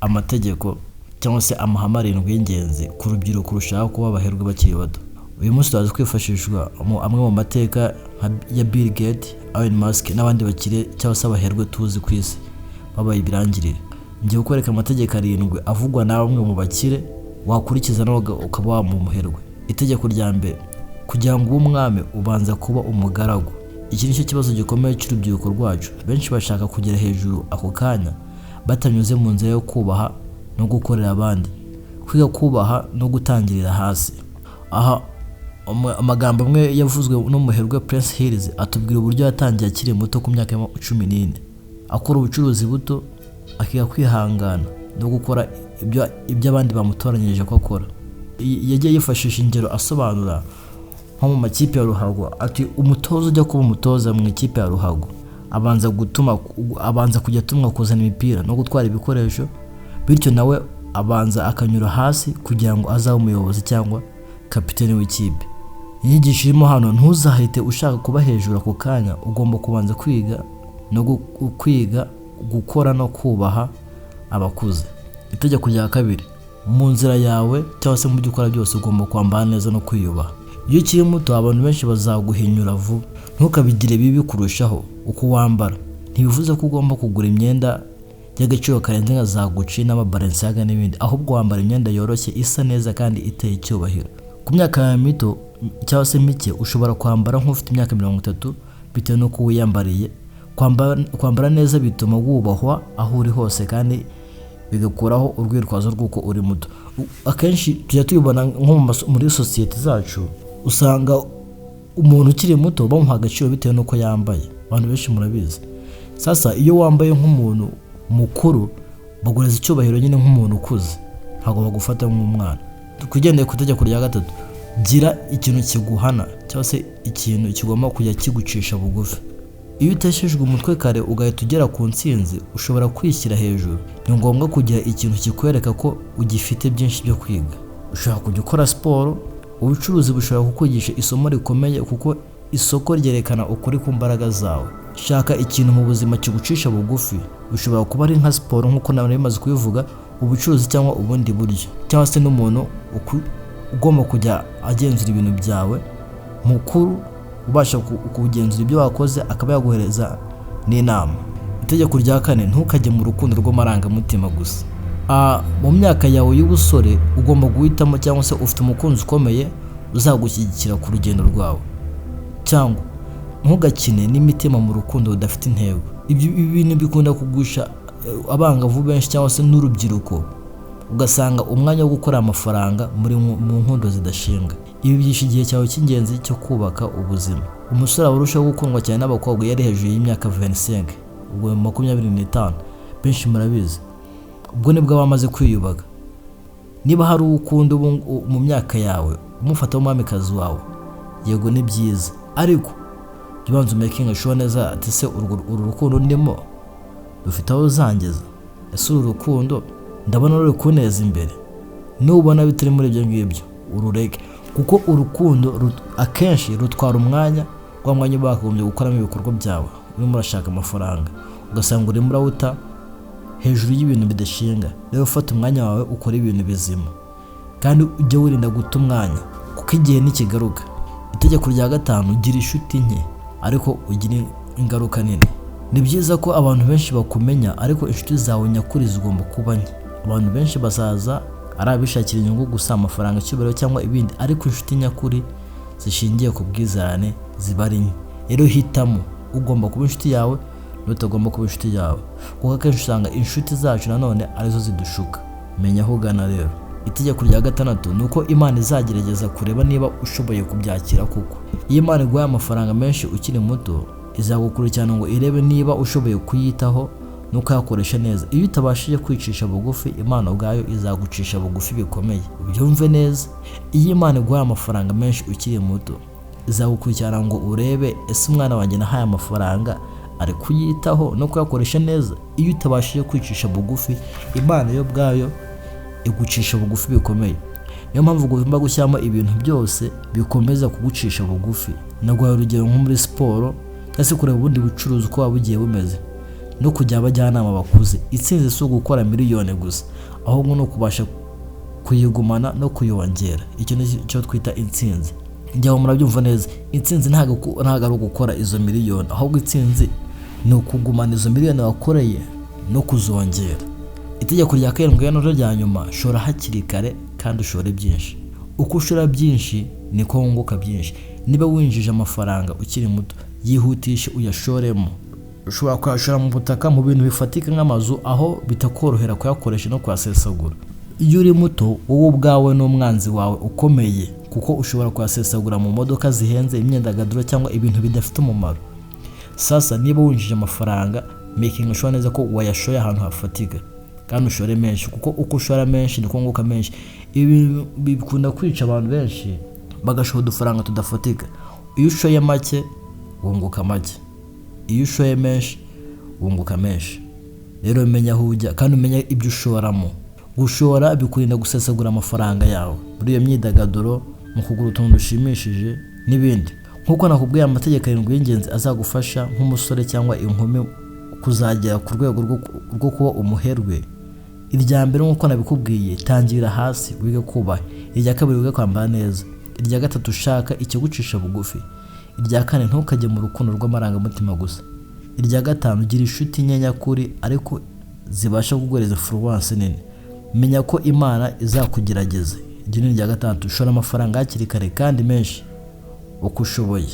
amategeko cyangwa se amahame arindwi y'ingenzi ku rubyiruko kurushaho kuba abaherwe bakiri bato. Uyu munsi turaza kwifashishwa amwe mu mateka ya Bill Gates, Elon Musk n'abandi bakire cyangwa se abaherwe tuzi ku isi babaye ibirangirire. Ngiye kukwereka amategeko arindwi avugwa na bamwe mu bakire wakurikiza nawe ukaba wamumuherwe. Itegeko rya mbere, kugira ngo ube umwami ubanza kuba umugaragu. Iki nicyo kibazo gikomeye cy'urubyiruko rwacu. Benshi bashaka kugera hejuru ako kanya batanyuze mu nzira yo kubaha no gukorera abandi, kwiga kubaha no gutangirira hasi. Aha amagambo amwe yavuzwe n'umuherwe Prince Hills atubwira uburyo yatangiye akiri muto ku myaka ya 14 akora ubucuruzi buto, akiga kwihangana no gukora ibyo abandi bamutoranyirije ko akora. Yagiye yifashisha ingero asobanura nko mu makipe ya ruhago ati umutoza ujya kuba umutoza mu ikipe ya ruhago abanza kujya atumwa kuzana imipira no gutwara ibikoresho, bityo nawe abanza akanyura hasi kugira ngo azabe umuyobozi cyangwa kapiteni w'ikipe. Inyigisho irimo hano, ntuzahite ushaka kuba hejuru ako kanya, ugomba kubanza kwiga gukora no kubaha abakuze. Itegeko rya kabiri, mu nzira yawe cyangwa se mu byo ukora byose ugomba kwambara neza no kwiyubaha. Iyo ukiri muto abantu benshi bazaguhinyura vuba, ntukabigire bibi kurushaho uko wambara. Ntibivuze ko ugomba kugura imyenda y'agaciro karenze nka za Gucci n'Balenciaga n'ibindi, ahubwo wambara imyenda yoroshye isa neza kandi iteye icyubahiro. Ku myaka ya mito cyangwa se mike ushobora kwambara nk'ufite imyaka 30 bitewe n'uko wiyambariye. Kwambara neza bituma wubahwa aho uri hose kandi bigakuraho urwitwazo rw'uko uri muto. Akenshi tujya tubibona nko muri society zacu, usanga umuntu ukiri muto bamuha agaciro bitewe n'uko yambaye. Abantu benshi murabizi. Sasa iyo wambaye nk'umuntu mukuru bagureza icyubahiro nyine nk'umuntu ukuze, ntabwo bagufata nk'umwana. Tukugendeye ku itegeko rya gatatu, gira ikintu kiguhana cyangwa se ikintu kigomba kujya kigucisha bugufi. Iyo uteshejwe umutwe kare ugahita ugera ku ntsinzi, ushobora kwishyira hejuru. Ni ngombwa kugira ikintu kikwereka ko ugifite byinshi byo kwiga. Ushobora kujya ukora siporo, ubucuruzi bushobora kukwigisha isomo rikomeye kuko isoko ryerekana ukuri ku mbaraga zawe. Shaka ikintu mu buzima kigucisha bugufi, ushobora kuba ari nka siporo nk'uko nari maze kubivuga, ubucuruzi cyangwa ubundi buryo, cyangwa se n'umuntu ugomba kujya agenzura ibintu byawe mukuru, ubasha kugenzura ibyo wakoze akaba yaguhereza n'inama. Itegeko rya kane, ntukajye mu rukundo rw'amarangamutima gusa. Mu myaka yawe y'ubusore ugomba guhitamo, cyangwa se ufite umukunzi ukomeye uzagushyigikira ku rugendo rwawe, cyangwa ntugakine n'imitima mu rukundo udafite intego. Ibi bintu bikunda kugusha abangavu benshi cyangwa se n'urubyiruko, ugasanga umwanya wo gukora amafaranga mu nkundo zidashinga. Ibi byishe igihe cyawe cy'ingenzi cyo kubaka ubuzima. Umusore warushaho gukundwa cyane n'abakobwa yari hejuru y'imyaka 25, ubwo 25. Benshi murabizi, ubwo nibwo bamaze kwiyubaka. Niba hari ukunda mu myaka yawe umufata umwamikazi wawe, yego ni byiza, ariko jya making sure neza ati se uru rukundo ndimo rufite aho uzangeza. Ese uru rukundo ndabona ruri kuneza imbere? Nubona bitari muri ibyo ngibyo urureke, kuko urukundo akenshi rutwara umwanya bakagombye gukoramo ibikorwa byawe. Urimo urashaka amafaranga ugasanga urimo urawuta hejuru y'ibintu bidashinga. Rero ufata umwanya wawe ukora ibintu bizima kandi ujye wirinda guta umwanya kuko igihe nikigaruka. Itegeko rya gatanu, gira inshuti nke ariko ugire ingaruka nini. Ni byiza ko abantu benshi bakumenya, ariko inshuti zawe nyakuri zigomba kuba nke. Abantu benshi basaza ari abishakira inyungu gusa, amafaranga, icyubahiro cyangwa ibindi, ariko inshuti nyakuri zishingiye ku bwizerane ziba ari nke. Rero hitamo ugomba kuba inshuti yawe n'utagomba kuba inshuti yawe, kuko akenshi usanga inshuti zacu nanone arizo zidushuka. Menya aho ugana rero. Itegeko rya gatandatu ni uko Imana izagerageza kureba niba ushoboye kubyakira kuko. Iyo Imana iguhaye amafaranga menshi ukiri muto, izagukurikirana ngo irebe niba ushoboye kuyitaho no kuyakoresha neza. Iyo utabashije kwicisha bugufi, Imana ubwayo izagucisha bugufi bikomeye. Ubyumve neza, iyo Imana iguhaye amafaranga menshi ukiri muto, izagukurikirana ngo urebe ese umwana wanjye nahaye amafaranga ari kuyitaho no kuyakoresha neza. Iyo utabashije kwicisha bugufi, Imana yo ubwayo igucisha bugufi bikomeye. Niyo mpamvu ugomba gushyiramo ibintu byose bikomeza kugucisha bugufi. Naguhaye urugero nko muri siporo cyangwa se kureba ubundi bucuruzi uko waba bugiye bumeze, no kujya abajyanama bakuze. Intsinzi si ugukora miliyoni gusa, ahubwo no kubasha kuyigumana no kuyongera. Icyo ni cyo twita intsinzi. Njyaho murabyumva neza, intsinzi ntabwo ari ugukora izo miliyoni, ahubwo intsinzi ni ukugumana izo miliyoni wakoreye no kuzongera. Itegeko rya karindwi rero rya nyuma, shora hakiri kare kandi ushore byinshi. Uko ushora byinshi niko wunguka byinshi. Niba winjije amafaranga ukiri muto, yihutishe uyashoremo. Ushobora kuyashora mu butaka, mu bintu bifatika nk'amazu, aho bitakorohera kuyakoresha no kuyasesagura. Iyo uri muto, wowe ubwawe n'umwanzi wawe ukomeye, kuko ushobora kuyasesagura mu modoka zihenze, imyidagaduro cyangwa ibintu bidafite umumaro. Sasa niba winjije amafaranga, making sure neza ko wayashoye ahantu hafatika kandi ushore menshi, kuko uko ushora menshi niko wunguka menshi. Ibi bikunda kwica abantu benshi, bagashora udufaranga tudafatika. Iyo ushoye make wunguka make, iyo ushoye menshi wunguka menshi. Rero menya aho ujya kandi umenya ibyo ushoramo. Gushora bikurinda gusesagura amafaranga yawe muri iyo myidagaduro, mu kugura utuntu dushimishije n'ibindi. Nkuko nakubwiye, amategeko 7 y'ingenzi azagufasha nk'umusore cyangwa inkumi kuzagera ku rwego rwo kuba umuherwe. Irya mbere nkuko nabikubwiye, tangira hasi wige kubaha. Irya kabiri wige kwambara neza. Irya gatatu, ushaka ikigucisha bugufi. Irya kane, ntukajye mu rukundo rw'amarangamutima gusa. Irya gatanu, gira inshuti nyakuri ariko zibasha kuguhereza influence nini. Menya ko Imana izakugerageza. Iryo ni irya gatandatu, shora amafaranga hakiri kare kandi menshi uko ushoboye.